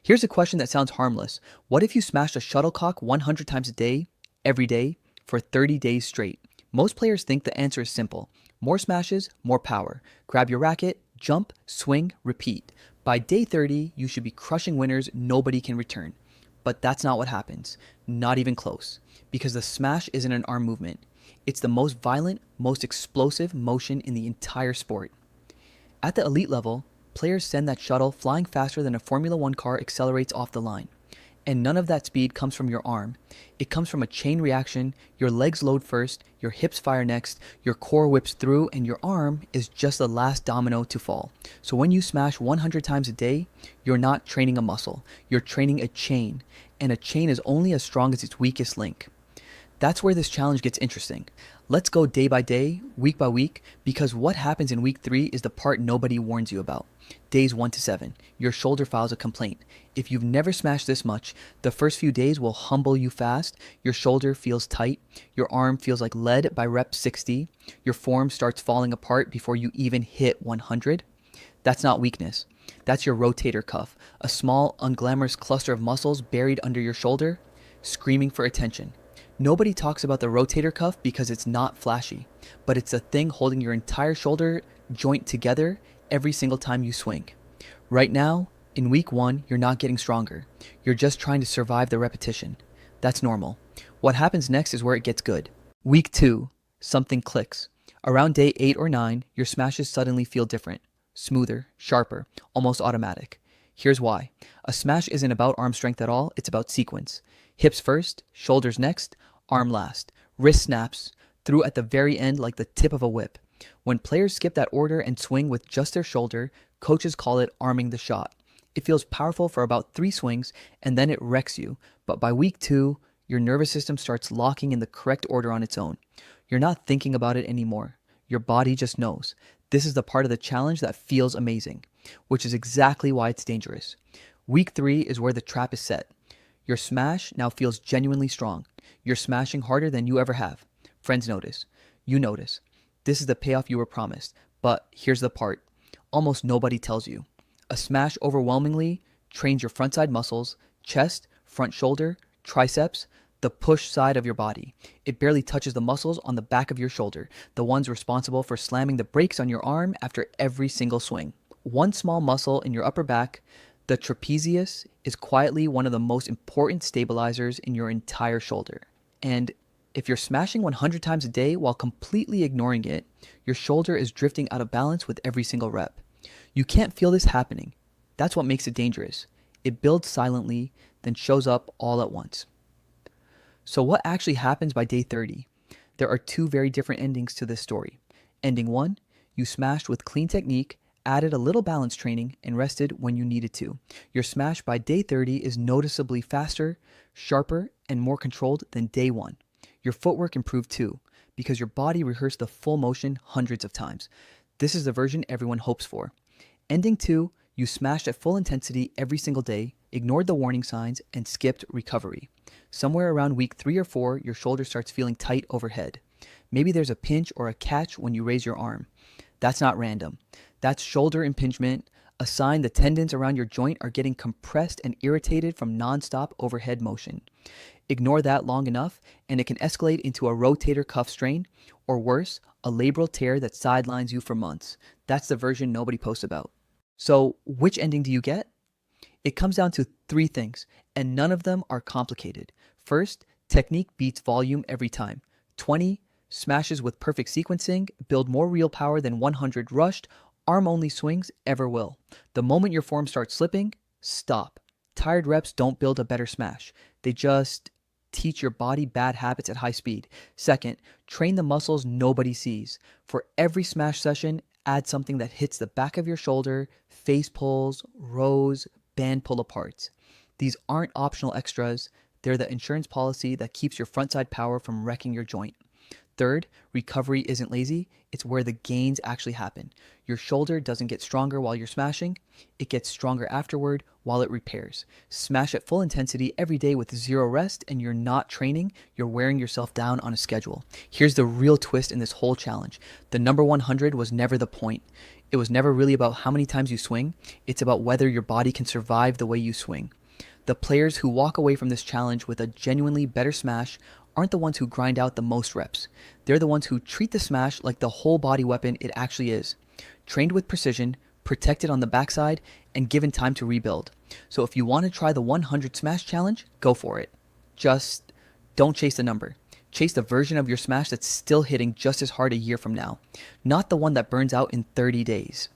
Here's a question that sounds harmless. What if you smashed a shuttlecock 100 times a day, every day, for 30 days straight? Most players think the answer is simple. More smashes, more power. Grab your racket, jump, swing, repeat. By day 30, you should be crushing winners nobody can return. But that's not what happens. Not even close. Because the smash isn't an arm movement. It's the most violent, most explosive motion in the entire sport. At the elite level, players send that shuttle flying faster than a Formula One car accelerates off the line. And none of that speed comes from your arm. It comes from a chain reaction. Your legs load first, your hips fire next, your core whips through, and your arm is just the last domino to fall. So when you smash 100 times a day, you're not training a muscle. You're training a chain. And a chain is only as strong as its weakest link. That's where this challenge gets interesting. Let's go day by day, week by week, because what happens in week 3 is the part nobody warns you about. Days 1 to 7, your shoulder files a complaint. If you've never smashed this much, the first few days will humble you fast. Your shoulder feels tight. Your arm feels like lead by rep 60. Your form starts falling apart before you even hit 100. That's not weakness. That's your rotator cuff, a small, unglamorous cluster of muscles buried under your shoulder, screaming for attention. Nobody talks about the rotator cuff because it's not flashy, but it's the thing holding your entire shoulder joint together every single time you swing. Right now, in week 1, you're not getting stronger. You're just trying to survive the repetition. That's normal. What happens next is where it gets good. Week 2, something clicks. Around day 8 or 9, your smashes suddenly feel different, smoother, sharper, almost automatic. Here's why. A smash isn't about arm strength at all, it's about sequence. Hips first, shoulders next, arm last. Wrist snaps through at the very end like the tip of a whip. When players skip that order and swing with just their shoulder, coaches call it arming the shot. It feels powerful for about 3 swings and then it wrecks you. But by week 2, your nervous system starts locking in the correct order on its own. You're not thinking about it anymore. Your body just knows. This is the part of the challenge that feels amazing, which is exactly why it's dangerous. Week 3 is where the trap is set. Your smash now feels genuinely strong. You're smashing harder than you ever have. Friends notice. You notice. This is the payoff you were promised. But here's the part. Almost nobody tells you. A smash overwhelmingly trains your front side muscles, chest, front shoulder, triceps, the push side of your body. It barely touches the muscles on the back of your shoulder, the ones responsible for slamming the brakes on your arm after every single swing. One small muscle in your upper back, the trapezius, is quietly one of the most important stabilizers in your entire shoulder. And if you're smashing 100 times a day while completely ignoring it, your shoulder is drifting out of balance with every single rep. You can't feel this happening. That's what makes it dangerous. It builds silently, then shows up all at once. So what actually happens by day 30? There are 2 very different endings to this story. Ending 1, you smashed with clean technique, added a little balance training, and rested when you needed to. Your smash by day 30 is noticeably faster, sharper, and more controlled than day 1. Your footwork improved too, because your body rehearsed the full motion hundreds of times. This is the version everyone hopes for. Ending 2, you smashed at full intensity every single day, ignored the warning signs, and skipped recovery. Somewhere around week 3 or 4, your shoulder starts feeling tight overhead. Maybe there's a pinch or a catch when you raise your arm. That's not random. That's shoulder impingement, a sign the tendons around your joint are getting compressed and irritated from nonstop overhead motion. Ignore that long enough, and it can escalate into a rotator cuff strain, or worse, a labral tear that sidelines you for months. That's the version nobody posts about. So, which ending do you get? It comes down to 3 things, and none of them are complicated. First, technique beats volume every time. 20 smashes with perfect sequencing build more real power than 100 rushed, arm-only swings ever will. The moment your form starts slipping, stop. Tired reps don't build a better smash. They just teach your body bad habits at high speed. Second, train the muscles nobody sees. For every smash session, add something that hits the back of your shoulder, face pulls, rows, band pull-aparts. These aren't optional extras. They're the insurance policy that keeps your front side power from wrecking your joint. Third, recovery isn't lazy. It's where the gains actually happen. Your shoulder doesn't get stronger while you're smashing. It gets stronger afterward while it repairs. Smash at full intensity every day with zero rest, and you're not training, you're wearing yourself down on a schedule. Here's the real twist in this whole challenge. The number 100 was never the point. It was never really about how many times you swing. It's about whether your body can survive the way you swing. The players who walk away from this challenge with a genuinely better smash aren't the ones who grind out the most reps. They're the ones who treat the smash like the whole body weapon it actually is. Trained with precision, protected on the backside, and given time to rebuild. So if you want to try the 100 smash challenge, go for it. Just don't chase the number. Chase the version of your smash that's still hitting just as hard a year from now, not the one that burns out in 30 days.